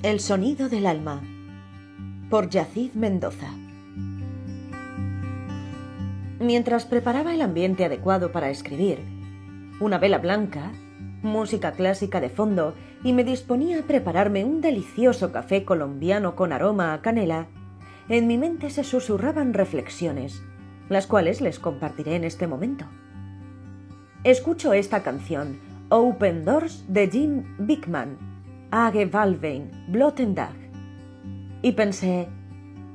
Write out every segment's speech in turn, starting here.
El sonido del alma, por Yacid Mendoza. Mientras preparaba el ambiente adecuado para escribir, una vela blanca, música clásica de fondo y me disponía a prepararme un delicioso café colombiano con aroma a canela, en mi mente se susurraban reflexiones, las cuales les compartiré en este momento. Escucho esta canción, Open Doors, de Jim Bickman, Age Valvein, Blottendag, y pensé,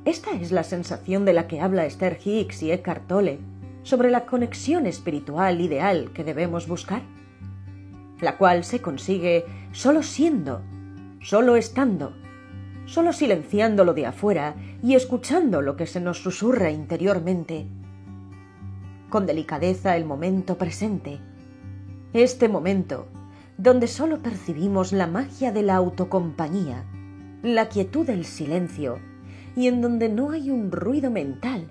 esta es la sensación de la que habla Esther Hicks y Eckhart Tolle sobre la conexión espiritual ideal que debemos buscar, la cual se consigue solo siendo, solo estando, solo silenciando lo de afuera y escuchando lo que se nos susurra interiormente. Con delicadeza el momento presente, este momento donde solo percibimos la magia de la autocompañía, la quietud del silencio y en donde no hay un ruido mental.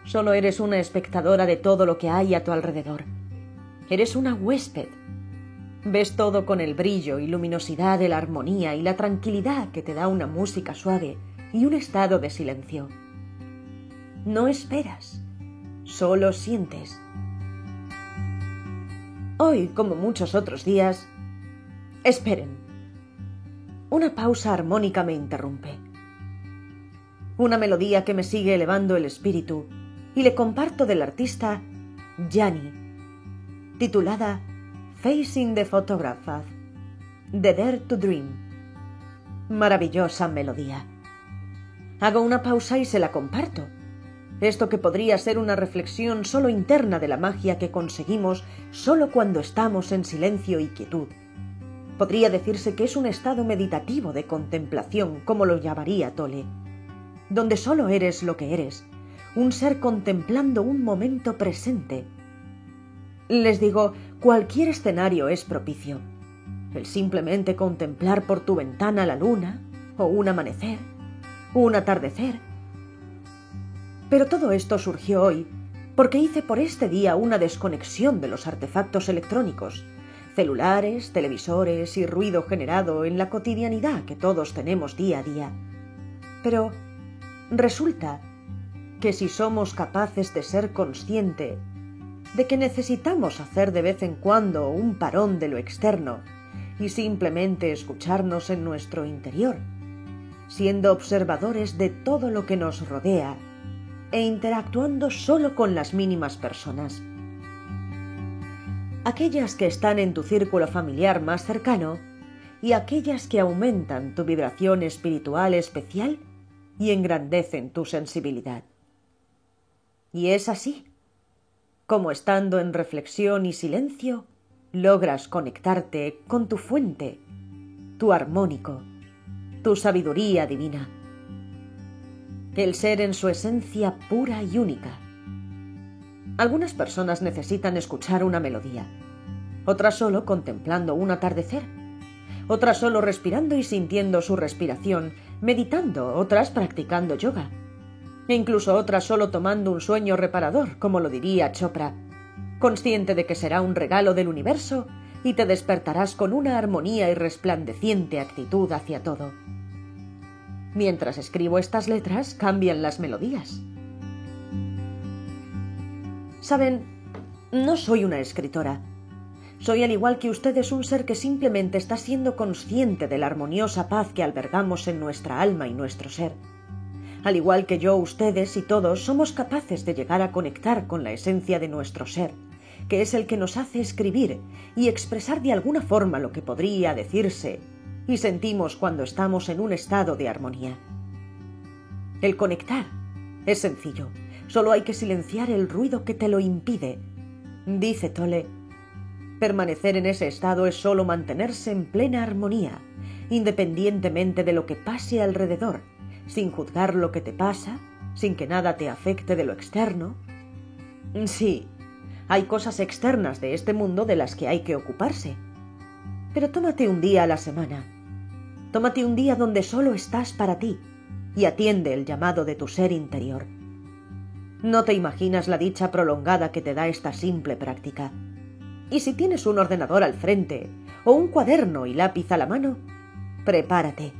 Solo eres una espectadora de todo lo que hay a tu alrededor. Eres una huésped. Ves todo con el brillo y luminosidad de la armonía y la tranquilidad que te da una música suave y un estado de silencio. No esperas, solo sientes. Hoy, como muchos otros días... Esperen. Una pausa armónica me interrumpe. Una melodía que me sigue elevando el espíritu y le comparto del artista Yanni, titulada Facing the Photograph, de Dare to Dream. Maravillosa melodía. Hago una pausa y se la comparto. Esto que podría ser una reflexión solo interna de la magia que conseguimos solo cuando estamos en silencio y quietud. Podría decirse que es un estado meditativo de contemplación, como lo llamaría Tolle, donde solo eres lo que eres, un ser contemplando un momento presente. Les digo, cualquier escenario es propicio. El simplemente contemplar por tu ventana la luna, o un amanecer, un atardecer. Pero todo esto surgió hoy porque hice por este día una desconexión de los artefactos electrónicos, celulares, televisores y ruido generado en la cotidianidad que todos tenemos día a día. Pero resulta que si somos capaces de ser conscientes de que necesitamos hacer de vez en cuando un parón de lo externo y simplemente escucharnos en nuestro interior, siendo observadores de todo lo que nos rodea e interactuando solo con las mínimas personas, aquellas que están en tu círculo familiar más cercano y aquellas que aumentan tu vibración espiritual especial y engrandecen tu sensibilidad. Y es así, como estando en reflexión y silencio, logras conectarte con tu fuente, tu armónico, tu sabiduría divina. El ser en su esencia pura y única. Algunas personas necesitan escuchar una melodía, otras solo contemplando un atardecer, otras solo respirando y sintiendo su respiración, meditando, otras practicando yoga, e incluso otras solo tomando un sueño reparador, como lo diría Chopra, consciente de que será un regalo del universo y te despertarás con una armonía y resplandeciente actitud hacia todo. Mientras escribo estas letras, cambian las melodías. Saben, no soy una escritora. Soy, al igual que ustedes, un ser que simplemente está siendo consciente de la armoniosa paz que albergamos en nuestra alma y nuestro ser. Al igual que yo, ustedes y todos somos capaces de llegar a conectar con la esencia de nuestro ser, que es el que nos hace escribir y expresar de alguna forma lo que podría decirse y sentimos cuando estamos en un estado de armonía. El conectar es sencillo, solo hay que silenciar el ruido que te lo impide. Dice Tolle, permanecer en ese estado es solo mantenerse en plena armonía, independientemente de lo que pase alrededor, sin juzgar lo que te pasa, sin que nada te afecte de lo externo. Sí, hay cosas externas de este mundo de las que hay que ocuparse, pero tómate un día a la semana. Tómate un día donde solo estás para ti y atiende el llamado de tu ser interior. No te imaginas la dicha prolongada que te da esta simple práctica. Y si tienes un ordenador al frente o un cuaderno y lápiz a la mano, prepárate,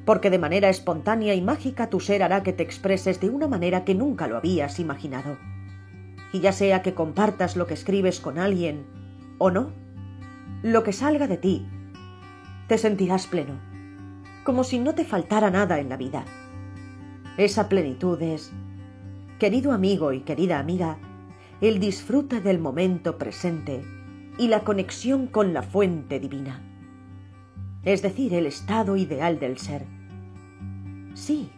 porque de manera espontánea y mágica tu ser hará que te expreses de una manera que nunca lo habías imaginado. Y ya sea que compartas lo que escribes con alguien o no, lo que salga de ti, te sentirás pleno, como si no te faltara nada en la vida. Esa plenitud es, querido amigo y querida amiga, el disfrute del momento presente y la conexión con la fuente divina, es decir, el estado ideal del ser. Sí,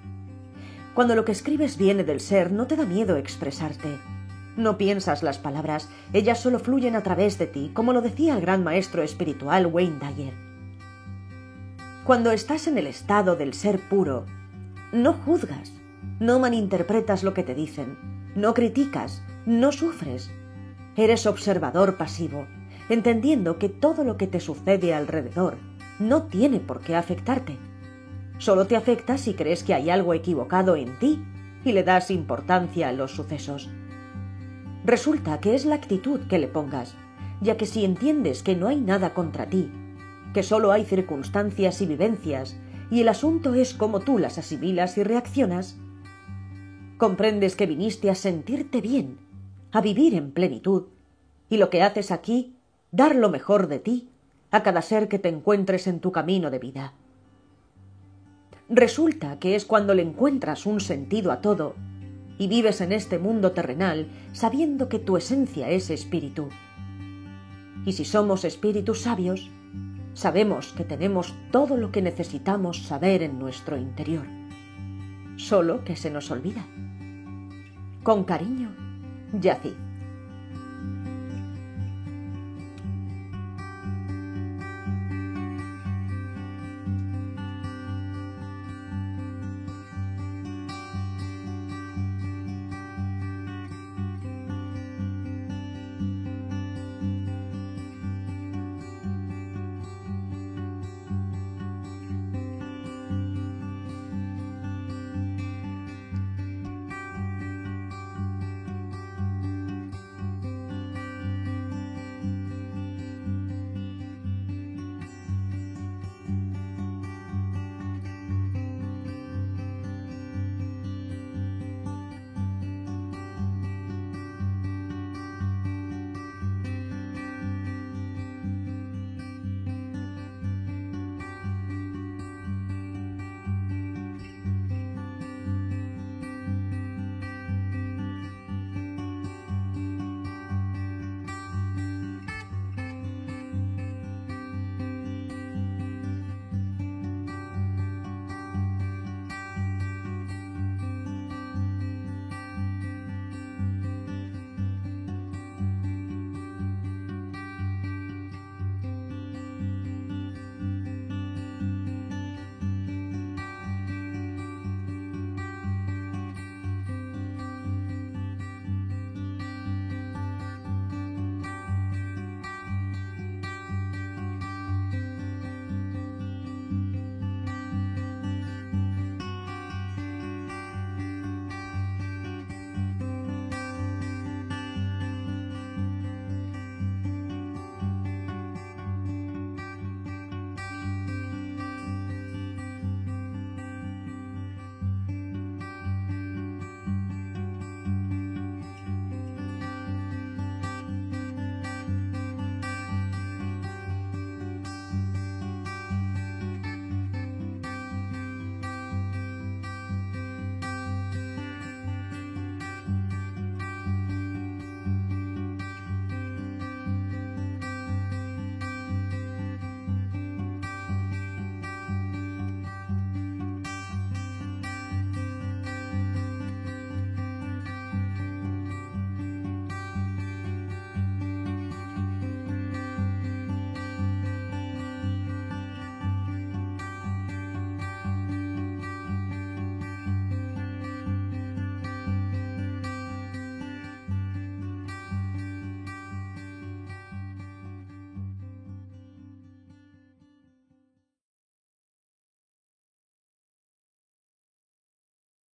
cuando lo que escribes viene del ser, no te da miedo expresarte. No piensas las palabras, ellas solo fluyen a través de ti, como lo decía el gran maestro espiritual Wayne Dyer. Cuando estás en el estado del ser puro, no juzgas, no malinterpretas lo que te dicen, no criticas, no sufres. Eres observador pasivo, entendiendo que todo lo que te sucede alrededor no tiene por qué afectarte. Solo te afecta si crees que hay algo equivocado en ti y le das importancia a los sucesos. Resulta que es la actitud que le pongas, ya que si entiendes que no hay nada contra ti, que solo hay circunstancias y vivencias, y el asunto es cómo tú las asimilas y reaccionas, comprendes que viniste a sentirte bien, a vivir en plenitud, y lo que haces aquí, dar lo mejor de ti a cada ser que te encuentres en tu camino de vida. Resulta que es cuando le encuentras un sentido a todo y vives en este mundo terrenal sabiendo que tu esencia es espíritu. Y si somos espíritus sabios, sabemos que tenemos todo lo que necesitamos saber en nuestro interior, solo que se nos olvida. Con cariño, Yacid.